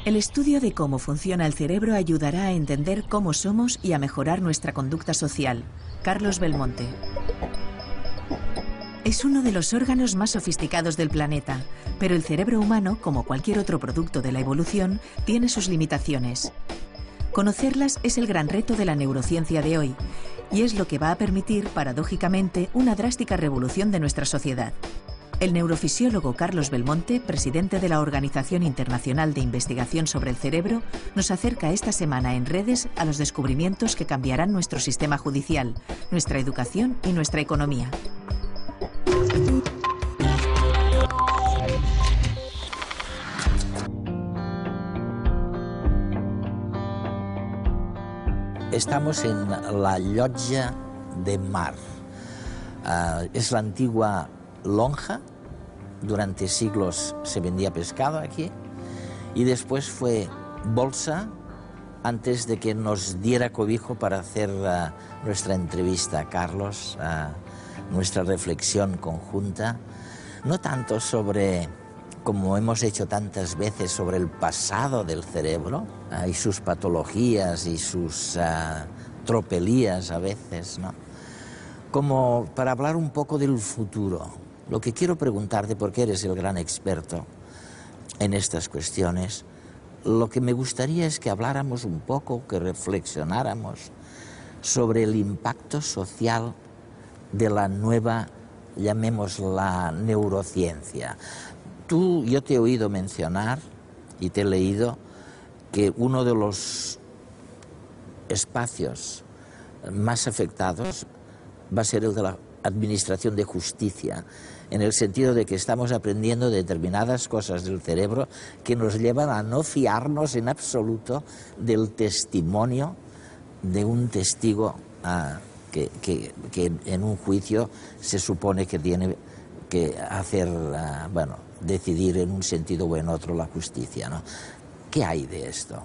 El estudio de cómo funciona el cerebro ayudará a entender cómo somos y a mejorar nuestra conducta social. Carlos Belmonte. Es uno de los órganos más sofisticados del planeta, pero el cerebro humano, como cualquier otro producto de la evolución, tiene sus limitaciones. Conocerlas es el gran reto de la neurociencia de hoy, y es lo que va a permitir, paradójicamente, una drástica revolución de nuestra sociedad. El neurofisiólogo Carlos Belmonte, presidente de la Organización Internacional de Investigación sobre el Cerebro, nos acerca esta semana en redes a los descubrimientos que cambiarán nuestro sistema judicial, nuestra educación y nuestra economía. Estamos en la Llotja de Mar. Es la antigua lonja. Durante siglos se vendía pescado aquí y después fue bolsa antes de que nos diera cobijo para hacer nuestra entrevista, Carlos, nuestra reflexión conjunta, no tanto sobre, como hemos hecho tantas veces, sobre el pasado del cerebro y sus patologías y sus tropelías a veces, ¿no? Como para hablar un poco del futuro. Lo que quiero preguntarte, porque eres el gran experto en estas cuestiones, lo que me gustaría es que habláramos un poco, que reflexionáramos sobre el impacto social de la nueva, llamémosla, neurociencia. Yo te he oído mencionar y te he leído que uno de los espacios más afectados va a ser el de la administración de justicia, en el sentido de que estamos aprendiendo determinadas cosas del cerebro que nos llevan a no fiarnos en absoluto del testimonio de un testigo que en un juicio se supone que tiene que hacer, decidir en un o en otro la justicia, ¿no? ¿Qué hay de esto?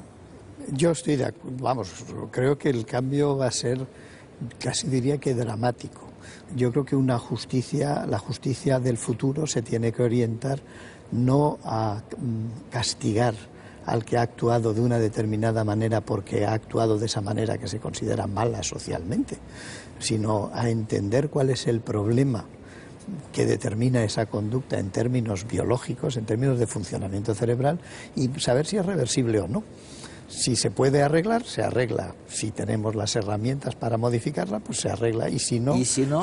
Yo estoy de acuerdo, creo que el cambio va a ser, casi diría que dramático. Yo creo que la justicia del futuro se tiene que orientar no a castigar al que ha actuado de una determinada manera porque ha actuado de esa manera que se considera mala socialmente, sino a entender cuál es el problema que determina esa conducta en términos biológicos, en términos de funcionamiento cerebral, y saber si es reversible o no. Si se puede arreglar, se arregla. Si tenemos las herramientas para modificarla, pues se arregla. Y si no,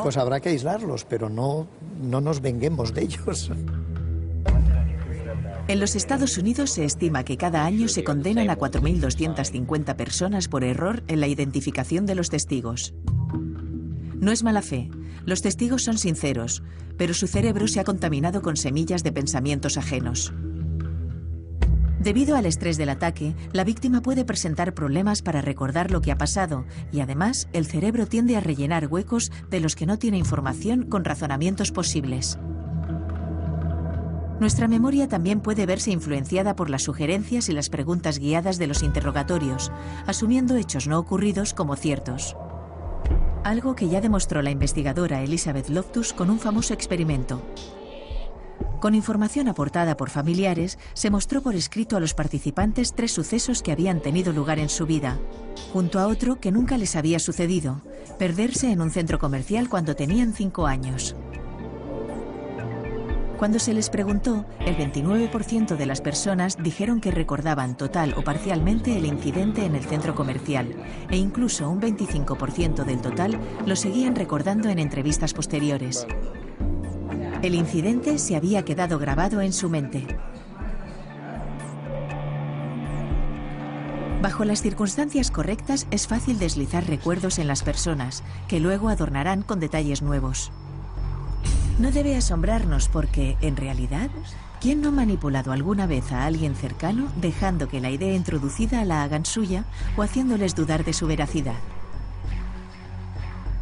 pues habrá que aislarlos, pero no nos venguemos de ellos. En los Estados Unidos se estima que cada año se condenan a 4.250 personas por error en la identificación de los testigos. No es mala fe. Los testigos son sinceros, pero su cerebro se ha contaminado con semillas de pensamientos ajenos. Debido al estrés del ataque, la víctima puede presentar problemas para recordar lo que ha pasado y además el cerebro tiende a rellenar huecos de los que no tiene información con razonamientos posibles. Nuestra memoria también puede verse influenciada por las sugerencias y las preguntas guiadas de los interrogatorios, asumiendo hechos no ocurridos como ciertos. Algo que ya demostró la investigadora Elizabeth Loftus con un famoso experimento. Con información aportada por familiares, se mostró por escrito a los participantes 3 sucesos que habían tenido lugar en su vida, junto a otro que nunca les había sucedido: perderse en un centro comercial cuando tenían 5 años. Cuando se les preguntó, el 29% de las personas dijeron que recordaban total o parcialmente el incidente en el centro comercial, e incluso un 25% del total lo seguían recordando en entrevistas posteriores. El incidente se había quedado grabado en su mente. Bajo las circunstancias correctas es fácil deslizar recuerdos en las personas, que luego adornarán con detalles nuevos. No debe asombrarnos porque, en realidad, ¿quién no ha manipulado alguna vez a alguien cercano dejando que la idea introducida la hagan suya o haciéndoles dudar de su veracidad?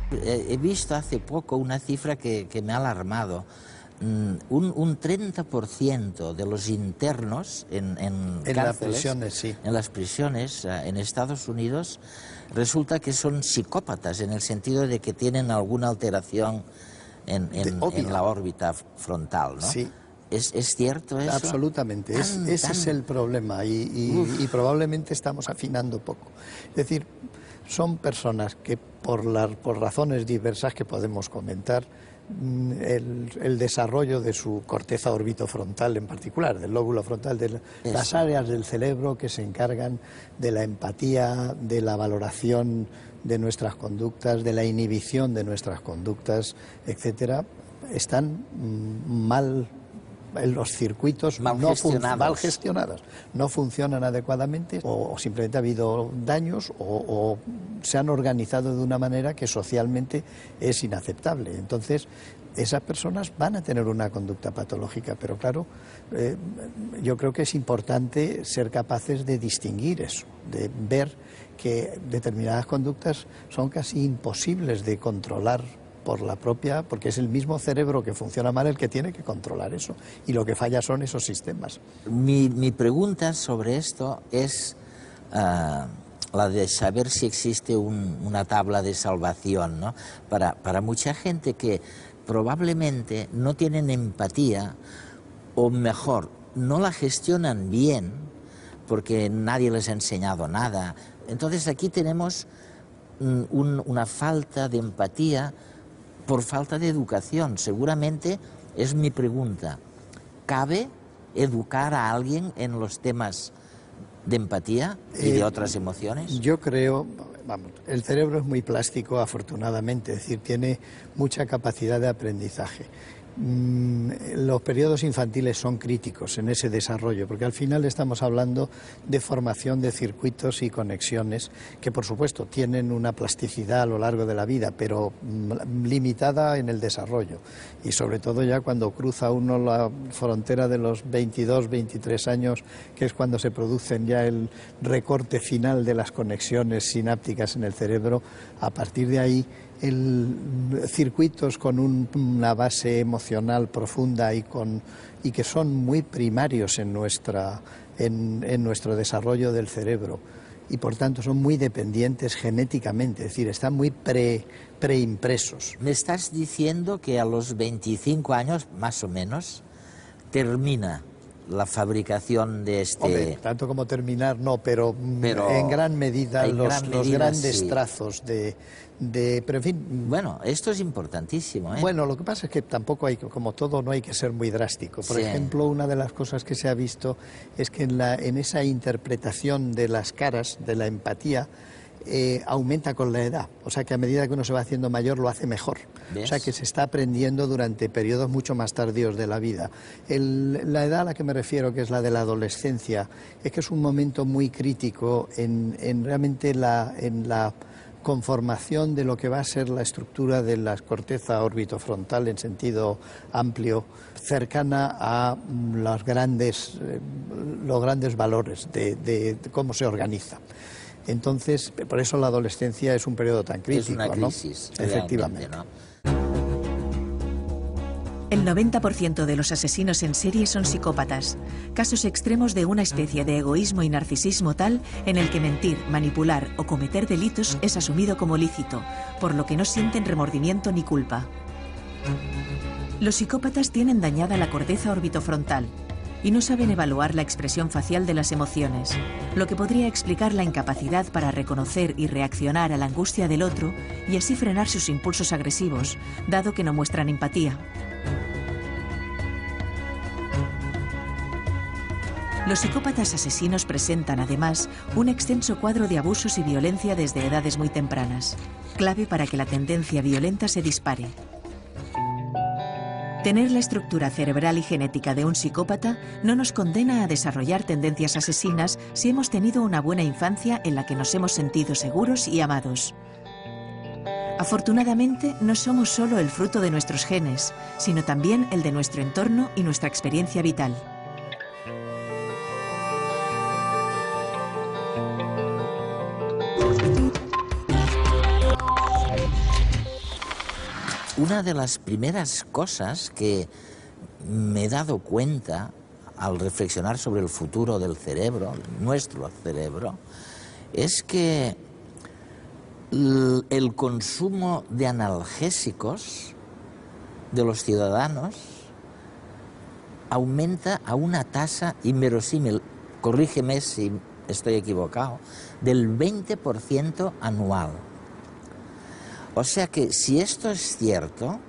He visto hace poco una cifra que me ha alarmado. Un 30% de los internos en cárceles, en las prisiones en Estados Unidos, resulta que son psicópatas, en el sentido de que tienen alguna alteración en la órbita frontal, ¿no? Sí. ¿Es cierto eso? Absolutamente, ese es el problema y probablemente estamos afinando poco. Es decir, son personas que por razones diversas que podemos comentar, el desarrollo de su corteza orbitofrontal en particular, del lóbulo frontal, de las áreas del cerebro que se encargan de la empatía, de la valoración de nuestras conductas, de la inhibición de nuestras conductas, etcétera, están mal. Los circuitos mal gestionados, no funcionan adecuadamente o simplemente ha habido daños o se han organizado de una manera que socialmente es inaceptable. Entonces, esas personas van a tener una conducta patológica, pero claro, yo creo que es importante ser capaces de distinguir eso, de ver que determinadas conductas son casi imposibles de controlar porque es el mismo cerebro que funciona mal el que tiene que controlar eso, y lo que falla son esos sistemas. Mi pregunta sobre esto es la de saber si existe una tabla de salvación, ¿no? Para mucha gente que probablemente no tienen empatía, o mejor, no la gestionan bien, porque nadie les ha enseñado nada. Entonces aquí tenemos una falta de empatía por falta de educación. Seguramente es mi pregunta. ¿Cabe educar a alguien en los temas de empatía y de otras emociones? Yo creo, el cerebro es muy plástico, afortunadamente, es decir, tiene mucha capacidad de aprendizaje. Los periodos infantiles son críticos en ese desarrollo, porque al final estamos hablando de formación de circuitos y conexiones que, por supuesto, tienen una plasticidad a lo largo de la vida, pero limitada en el desarrollo. Y sobre todo ya cuando cruza uno la frontera de los 22, 23 años, que es cuando se producen ya el recorte final de las conexiones sinápticas en el cerebro, a partir de ahí circuitos con una base emocional profunda y que son muy primarios en nuestro desarrollo del cerebro y por tanto son muy dependientes genéticamente, es decir, están muy preimpresos. Me estás diciendo que a los 25 años, más o menos, termina la fabricación de este... Hombre, tanto como terminar, no, pero en gran medida los grandes sí. Trazos pero en fin... Bueno, esto es importantísimo, ¿eh? Bueno, lo que pasa es que tampoco hay, como todo, no hay que ser muy drástico. Por ejemplo, una de las cosas que se ha visto es que en esa interpretación de las caras, de la empatía, aumenta con la edad. O sea que a medida que uno se va haciendo mayor lo hace mejor. ¿Ves? O sea que se está aprendiendo durante periodos mucho más tardíos de la vida. La edad a la que me refiero, que es la de la adolescencia, es que es un momento muy crítico realmente en la conformación de lo que va a ser la estructura de la corteza orbitofrontal en sentido amplio, cercana a los grandes valores de cómo se organiza. Entonces, por eso la adolescencia es un periodo tan crítico, es una crisis, ¿no? Efectivamente. ¿No? El 90% de los asesinos en serie son psicópatas, casos extremos de una especie de egoísmo y narcisismo tal en el que mentir, manipular o cometer delitos es asumido como lícito, por lo que no sienten remordimiento ni culpa. Los psicópatas tienen dañada la corteza orbitofrontal y no saben evaluar la expresión facial de las emociones, lo que podría explicar la incapacidad para reconocer y reaccionar a la angustia del otro y así frenar sus impulsos agresivos, dado que no muestran empatía. Los psicópatas asesinos presentan, además, un extenso cuadro de abusos y violencia desde edades muy tempranas, clave para que la tendencia violenta se dispare. Tener la estructura cerebral y genética de un psicópata no nos condena a desarrollar tendencias asesinas si hemos tenido una buena infancia en la que nos hemos sentido seguros y amados. Afortunadamente, no somos solo el fruto de nuestros genes, sino también el de nuestro entorno y nuestra experiencia vital. Una de las primeras cosas que me he dado cuenta al reflexionar sobre el futuro del cerebro, nuestro cerebro, es que el consumo de analgésicos de los ciudadanos aumenta a una tasa inverosímil, corrígeme si estoy equivocado, del 20% anual. O sea que si esto es cierto,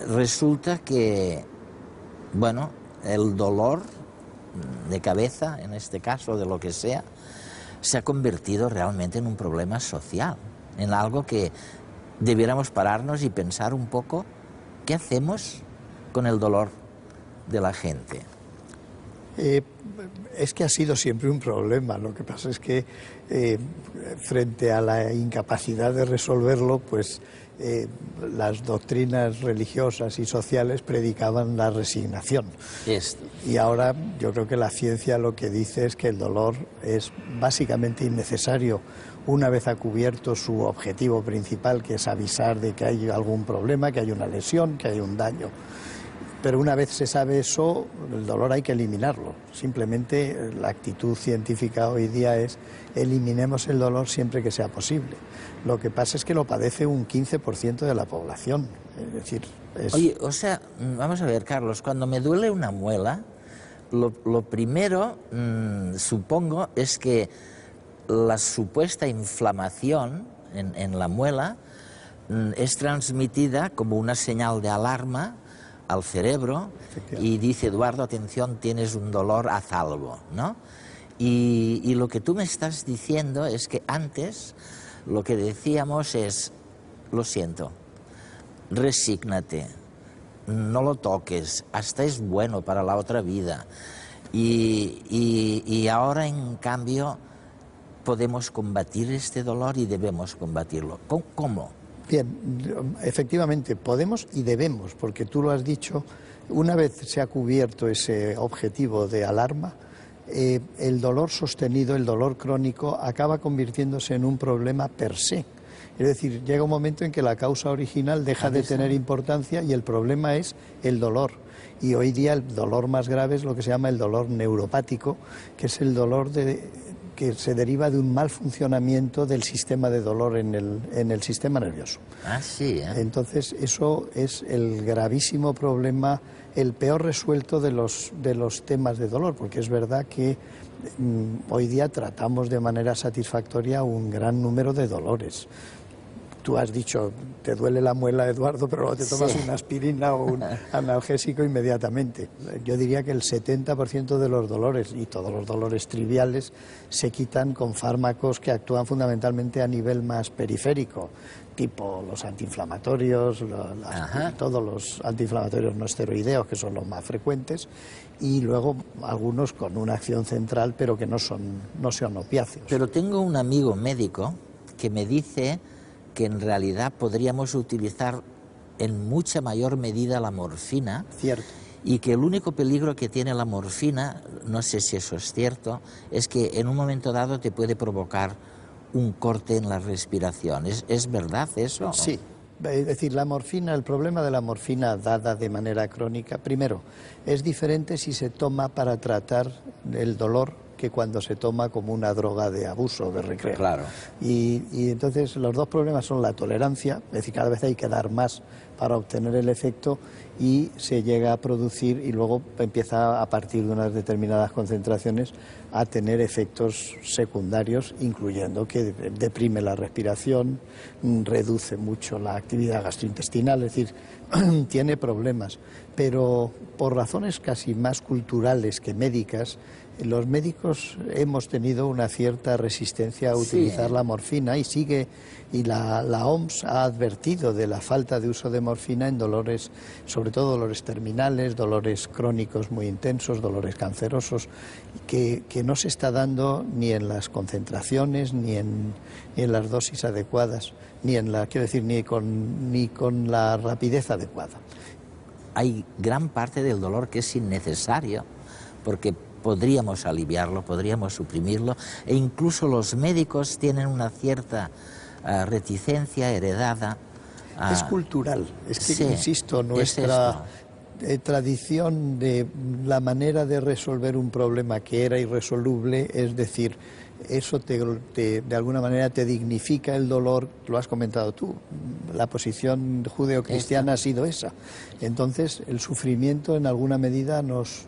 resulta que, bueno, el dolor de cabeza, en este caso, de lo que sea, se ha convertido realmente en un problema social, en algo que debiéramos pararnos y pensar un poco qué hacemos con el dolor de la gente. Es que ha sido siempre un problema. Lo que pasa es que frente a la incapacidad de resolverlo, pues las doctrinas religiosas y sociales predicaban la resignación. Y ahora yo creo que la ciencia lo que dice es que el dolor es básicamente innecesario una vez ha cubierto su objetivo principal, que es avisar de que hay algún problema, que hay una lesión, que hay un daño. Pero una vez se sabe eso, el dolor hay que eliminarlo. Simplemente la actitud científica hoy día es eliminemos el dolor siempre que sea posible. Lo que pasa es que lo padece un 15% de la población. Es decir, Oye, o sea, vamos a ver, Carlos, cuando me duele una muela, lo primero, supongo, es que la supuesta inflamación en la muela es transmitida como una señal de alarma al cerebro y dice, Eduardo, atención, tienes un dolor, haz algo, ¿no? Y lo que tú me estás diciendo es que antes lo que decíamos es, lo siento, resígnate, no lo toques, hasta es bueno para la otra vida. Y ahora, en cambio, podemos combatir este dolor y debemos combatirlo. ¿Cómo? Bien, efectivamente, podemos y debemos, porque tú lo has dicho, una vez se ha cubierto ese objetivo de alarma, el dolor sostenido, el dolor crónico, acaba convirtiéndose en un problema per se. Es decir, llega un momento en que la causa original deja de tener importancia y el problema es el dolor. Y hoy día el dolor más grave es lo que se llama el dolor neuropático, que es el dolor que se deriva de un mal funcionamiento del sistema de dolor en el sistema nervioso. Ah, sí, ¿eh? Entonces, eso es el gravísimo problema, el peor resuelto de los temas de dolor, porque es verdad que hoy día tratamos de manera satisfactoria un gran número de dolores. Tú has dicho, te duele la muela, Eduardo, pero luego te tomas una aspirina o un analgésico inmediatamente. Yo diría que el 70% de los dolores, y todos los dolores triviales, se quitan con fármacos que actúan fundamentalmente a nivel más periférico, tipo los antiinflamatorios, todos los antiinflamatorios no esteroideos, que son los más frecuentes, y luego algunos con una acción central, pero que no son opiáceos. Pero tengo un amigo médico que me dice que en realidad podríamos utilizar en mucha mayor medida la morfina. Cierto. Y que el único peligro que tiene la morfina, no sé si eso es cierto, es que en un momento dado te puede provocar un corte en la respiración. ¿Es verdad eso? Sí. Es decir, la morfina, el problema de la morfina dada de manera crónica, primero, es diferente si se toma para tratar el dolor que cuando se toma como una droga de abuso, de recreo. Claro. Y entonces los dos problemas son la tolerancia, es decir, cada vez hay que dar más para obtener el efecto y se llega a producir y luego empieza a partir de unas determinadas concentraciones a tener efectos secundarios, incluyendo que deprime la respiración, reduce mucho la actividad gastrointestinal, es decir, tiene problemas. Pero por razones casi más culturales que médicas, los médicos hemos tenido una cierta resistencia a utilizar la morfina y la OMS ha advertido de la falta de uso de morfina en dolores, sobre todo dolores terminales, dolores crónicos muy intensos, dolores cancerosos, que no se está dando ni en las concentraciones ni en las dosis adecuadas, ni con la rapidez adecuada. Hay gran parte del dolor que es innecesario, porque podríamos aliviarlo, podríamos suprimirlo, e incluso los médicos tienen una cierta reticencia heredada. Es cultural, es que, sí, insisto, nuestra tradición de la manera de resolver un problema que era irresoluble, es decir, eso de alguna manera te dignifica el dolor, lo has comentado tú, la posición judeocristiana ha sido esa. Entonces el sufrimiento en alguna medida nos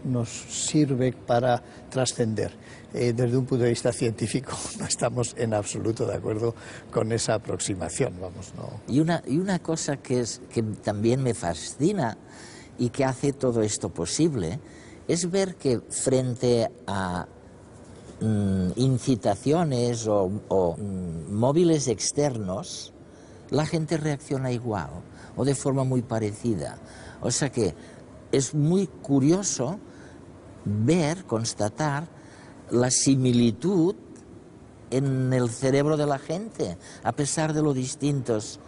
sirve para trascender. Desde un punto de vista científico no estamos en absoluto de acuerdo con esa aproximación, vamos, no. Y una cosa que también me fascina y que hace todo esto posible es ver que frente a incitaciones o móviles externos, la gente reacciona igual o de forma muy parecida. O sea que es muy curioso constatar la similitud en el cerebro de la gente, a pesar de lo distintos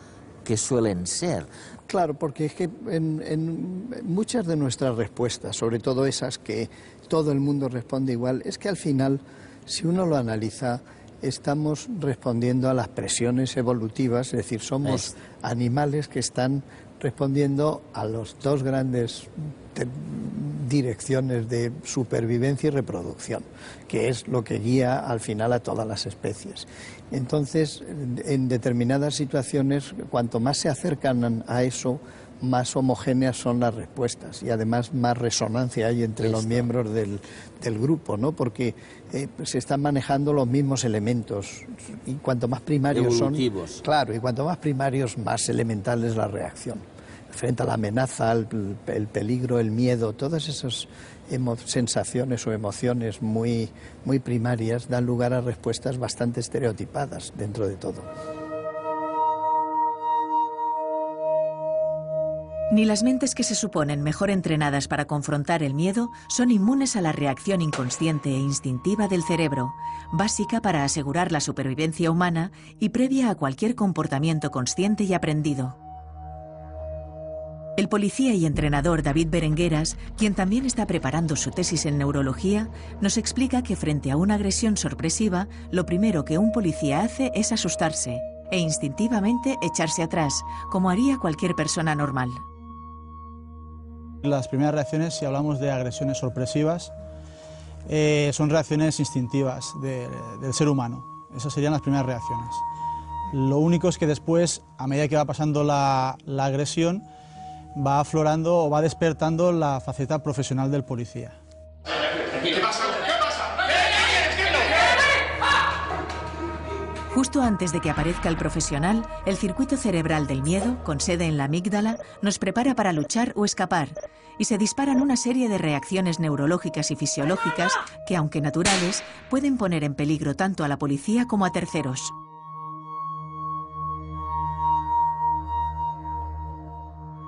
que suelen ser. Claro, porque es que en muchas de nuestras respuestas, sobre todo esas que todo el mundo responde igual, es que al final, si uno lo analiza, estamos respondiendo a las presiones evolutivas, es decir, somos animales que están respondiendo a las dos grandes direcciones de supervivencia y reproducción, que es lo que guía al final a todas las especies. Entonces, en determinadas situaciones, cuanto más se acercan a eso, más homogéneas son las respuestas y además más resonancia hay entre los miembros del grupo, ¿no? Porque se están manejando los mismos elementos y cuanto más primarios evolutivos son, claro, y cuanto más primarios, más elemental es la reacción. Frente a la amenaza, el peligro, el miedo, todas esas sensaciones o emociones muy primarias dan lugar a respuestas bastante estereotipadas dentro de todo. Ni las mentes que se suponen mejor entrenadas para confrontar el miedo son inmunes a la reacción inconsciente e instintiva del cerebro, básica para asegurar la supervivencia humana y previa a cualquier comportamiento consciente y aprendido. El policía y entrenador David Berengueras, quien también está preparando su tesis en neurología, nos explica que frente a una agresión sorpresiva, lo primero que un policía hace es asustarse e instintivamente echarse atrás, como haría cualquier persona normal. Las primeras reacciones, si hablamos de agresiones sorpresivas, son reacciones instintivas del ser humano. Esas serían las primeras reacciones. Lo único es que después, a medida que va pasando la agresión, va aflorando o va despertando la faceta profesional del policía. ¿Qué pasa? ¿Qué pasa? Justo antes de que aparezca el profesional, el circuito cerebral del miedo, con sede en la amígdala, nos prepara para luchar o escapar, y se disparan una serie de reacciones neurológicas y fisiológicas que, aunque naturales, pueden poner en peligro tanto a la policía como a terceros.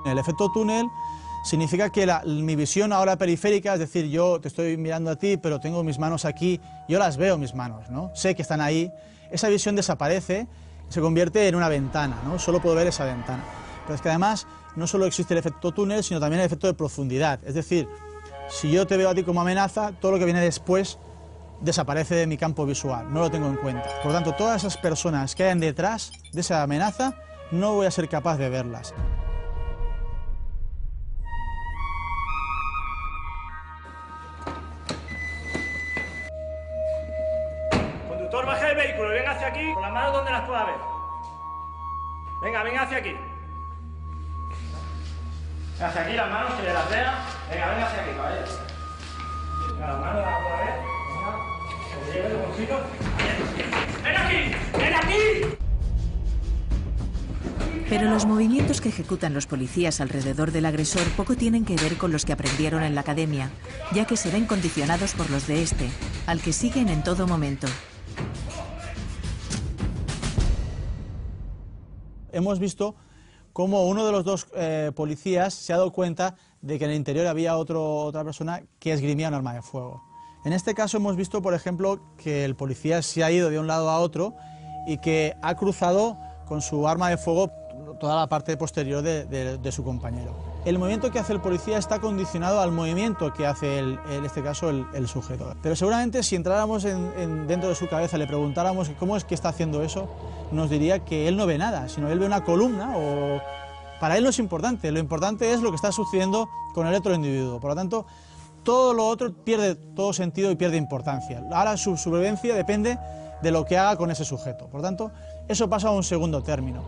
El efecto túnel significa que mi visión ahora periférica, es decir, yo te estoy mirando a ti, pero tengo mis manos aquí, yo las veo mis manos, ¿no? Sé que están ahí, esa visión desaparece y se convierte en una ventana, ¿no? Solo puedo ver esa ventana. Pero es que además no solo existe el efecto túnel, sino también el efecto de profundidad, es decir, si yo te veo a ti como amenaza, todo lo que viene después desaparece de mi campo visual, no lo tengo en cuenta. Por lo tanto, todas esas personas que hayan detrás de esa amenaza, no voy a ser capaz de verlas. Conductor, baje del vehículo y venga hacia aquí, con las manos donde las pueda ver. Venga hacia aquí. Hacia aquí las manos, que las vea. Venga hacia aquí, caballero. Venga, las manos las pueda ver. Venga, que lleve el bolsito. ¡Ven aquí! Pero los movimientos que ejecutan los policías alrededor del agresor poco tienen que ver con los que aprendieron en la academia, ya que se ven condicionados por los de este, al que siguen en todo momento. Hemos visto cómo uno de los dos policías se ha dado cuenta de que en el interior había otra persona que esgrimía un arma de fuego. En este caso hemos visto, por ejemplo, que el policía se ha ido de un lado a otro y que ha cruzado con su arma de fuego toda la parte posterior de su compañero. El movimiento que hace el policía está condicionado al movimiento que hace, en este caso, el sujeto. Pero seguramente si entráramos dentro de su cabeza, le preguntáramos cómo es que está haciendo eso, nos diría que él no ve nada, sino él ve una columna o... Para él no es importante, lo importante es lo que está sucediendo con el otro individuo. Por lo tanto, todo lo otro pierde todo sentido y pierde importancia. Ahora su supervivencia depende de lo que haga con ese sujeto. Por tanto, eso pasa a un segundo término.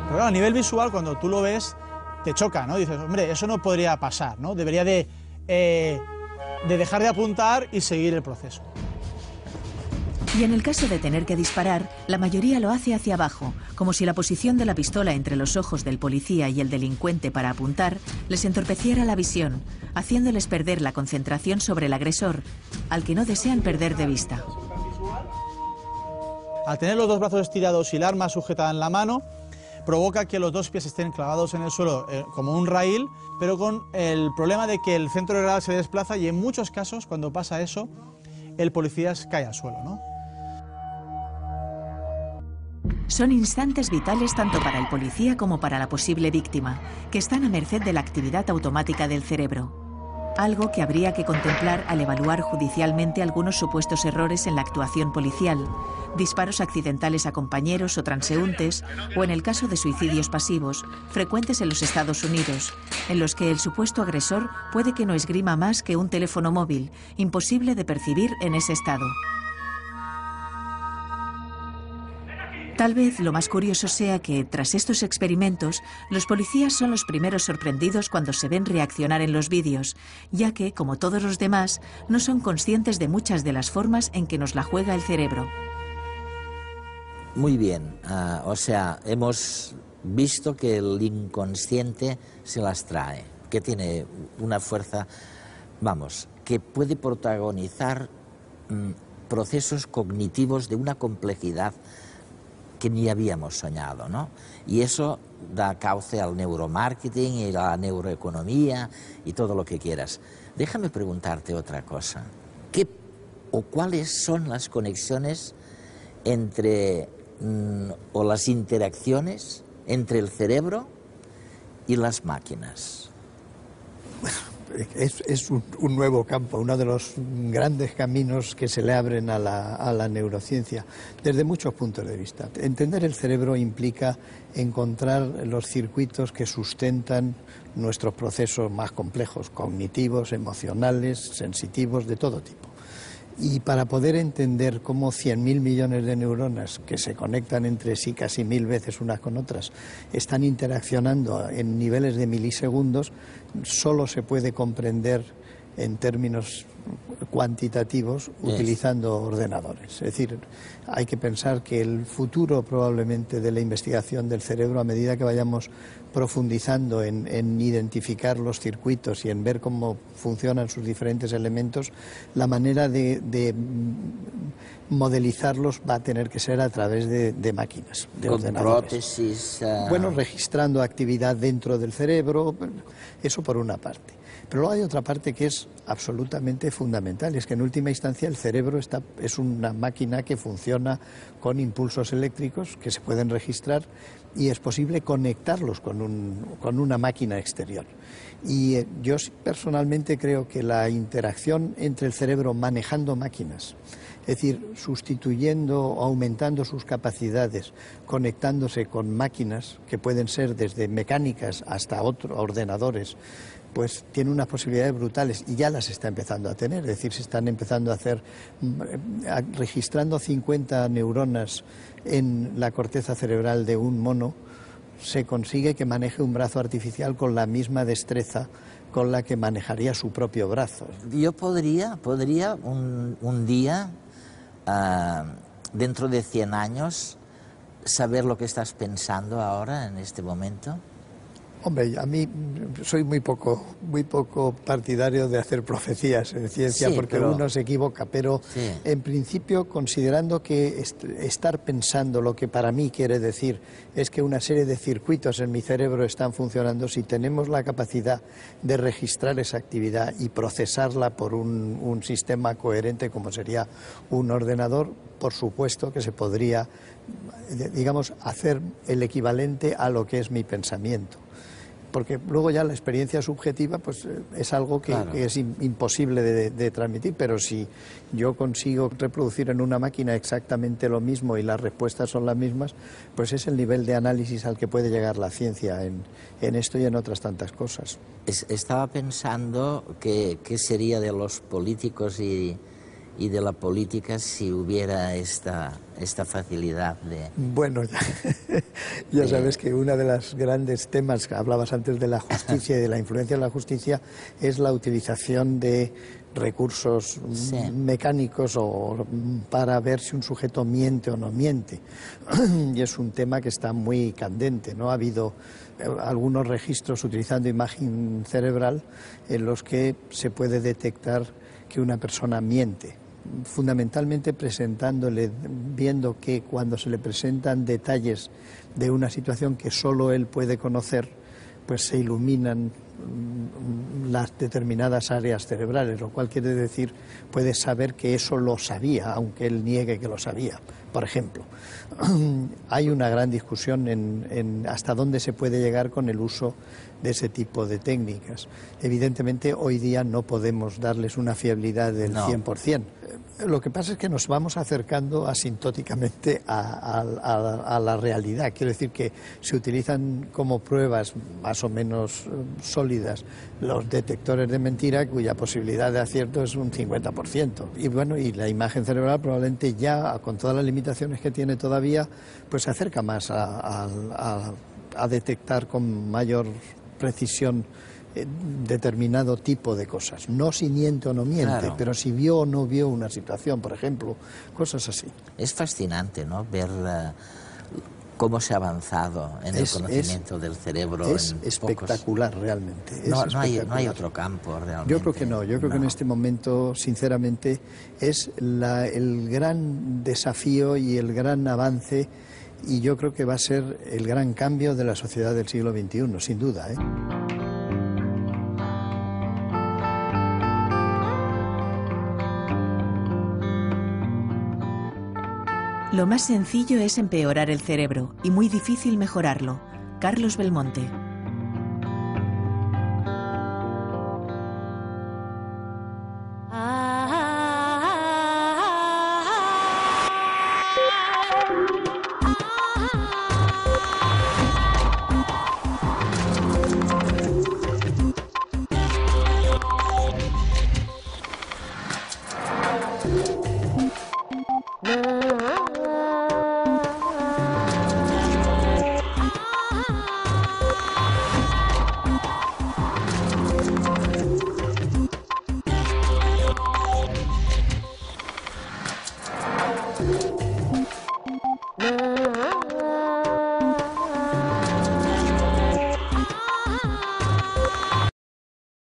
Pero claro, a nivel visual, cuando tú lo ves, te choca, ¿no? Dices, hombre, eso no podría pasar, ¿no? Debería de dejar de apuntar y seguir el proceso. Y en el caso de tener que disparar, la mayoría lo hace hacia abajo, como si la posición de la pistola entre los ojos del policía y el delincuente para apuntar les entorpeciera la visión, haciéndoles perder la concentración sobre el agresor, al que no desean perder de vista. Al tener los dos brazos estirados y el arma sujetada en la mano, provoca que los dos pies estén clavados en el suelo como un raíl, pero con el problema de que el centro de gravedad se desplaza y en muchos casos, cuando pasa eso, el policía cae al suelo, ¿no? Son instantes vitales tanto para el policía como para la posible víctima, que están a merced de la actividad automática del cerebro. Algo que habría que contemplar al evaluar judicialmente algunos supuestos errores en la actuación policial, disparos accidentales a compañeros o transeúntes, o en el caso de suicidios pasivos, frecuentes en los Estados Unidos, en los que el supuesto agresor puede que no esgrima más que un teléfono móvil, imposible de percibir en ese estado. Tal vez lo más curioso sea que, tras estos experimentos, los policías son los primeros sorprendidos cuando se ven reaccionar en los vídeos, ya que, como todos los demás, no son conscientes de muchas de las formas en que nos la juega el cerebro. Muy bien, o sea, hemos visto que el inconsciente se las trae, que tiene una fuerza, vamos, que puede protagonizar procesos cognitivos de una complejidad que ni habíamos soñado, ¿no? Y eso da cauce al neuromarketing y a la neuroeconomía y todo lo que quieras. Déjame preguntarte otra cosa. ¿Qué o cuáles son las conexiones entre o las interacciones entre el cerebro y las máquinas? Es un nuevo campo, uno de los grandes caminos que se le abren a la neurociencia, desde muchos puntos de vista. Entender el cerebro implica encontrar los circuitos que sustentan nuestros procesos más complejos, cognitivos, emocionales, sensitivos, de todo tipo. Y para poder entender cómo 100.000 millones de neuronas que se conectan entre sí casi 1000 veces unas con otras están interaccionando en niveles de milisegundos, solo se puede comprender en términos cuantitativos utilizando ordenadores. Es decir, hay que pensar que el futuro probablemente de la investigación del cerebro, a medida que vayamos profundizando en identificar los circuitos y en ver cómo funcionan sus diferentes elementos, la manera de modelizarlos va a tener que ser a través de máquinas, de ordenadores. Prótesis. Bueno, registrando actividad dentro del cerebro, eso por una parte. Pero luego hay otra parte que es absolutamente fundamental, es que en última instancia el cerebro es una máquina que funciona con impulsos eléctricos que se pueden registrar y es posible conectarlos con una máquina exterior. Y yo personalmente creo que la interacción entre el cerebro manejando máquinas, es decir, sustituyendo o aumentando sus capacidades, conectándose con máquinas que pueden ser desde mecánicas hasta ordenadores, pues tiene unas posibilidades brutales y ya las está empezando a tener. Es decir, se están empezando a hacer, registrando 50 neuronas en la corteza cerebral de un mono, se consigue que maneje un brazo artificial con la misma destreza con la que manejaría su propio brazo. Yo podría un día, dentro de 100 años, saber lo que estás pensando ahora, en este momento. Hombre, a mí soy muy poco partidario de hacer profecías en ciencia, sí, porque uno se equivoca, pero sí. En principio, considerando que estar pensando lo que para mí quiere decir es que una serie de circuitos en mi cerebro están funcionando, si tenemos la capacidad de registrar esa actividad y procesarla por un sistema coherente como sería un ordenador, por supuesto que se podría, digamos, hacer el equivalente a lo que es mi pensamiento. porque luego ya la experiencia subjetiva pues es algo que, Claro. que es imposible de transmitir, pero si yo consigo reproducir en una máquina exactamente lo mismo y las respuestas son las mismas, pues es el nivel de análisis al que puede llegar la ciencia en esto y en otras tantas cosas. Estaba pensando qué sería de los políticos y de la política si hubiera esta facilidad de... Bueno, ya sabes que uno de los grandes temas que hablabas antes de la justicia y de la influencia de la justicia es la utilización de recursos mecánicos o para ver si un sujeto miente o no miente. Y es un tema que está muy candente, ¿no? Ha habido algunos registros utilizando imagen cerebral en los que se puede detectar que una persona miente, fundamentalmente viendo que cuando se le presentan detalles de una situación que solo él puede conocer, pues se iluminan las determinadas áreas cerebrales, lo cual quiere decir, puede saber que eso lo sabía, aunque él niegue que lo sabía. Por ejemplo, hay una gran discusión en hasta dónde se puede llegar con el uso de ese tipo de técnicas. Evidentemente, hoy día no podemos darles una fiabilidad del 100%. Lo que pasa es que nos vamos acercando asintóticamente a la realidad. Quiero decir que se utilizan como pruebas más o menos sólidas los detectores de mentira, cuya posibilidad de acierto es un 50%. Y bueno, y la imagen cerebral probablemente ya, con todas las limitaciones que tiene todavía, pues se acerca más a detectar con mayor precisión determinado tipo de cosas. No si miente o no miente, Claro. pero si vio o no vio una situación, por ejemplo, cosas así. Es fascinante, ¿no?, ver cómo se ha avanzado en el conocimiento del cerebro. Es espectacular, realmente. No hay otro campo realmente. Yo creo que no. Yo creo que en este momento, sinceramente, es el gran desafío y el gran avance, y yo creo que va a ser el gran cambio de la sociedad del siglo XXI, sin duda, ¿eh? Lo más sencillo es empeorar el cerebro y muy difícil mejorarlo. Carlos Belmonte.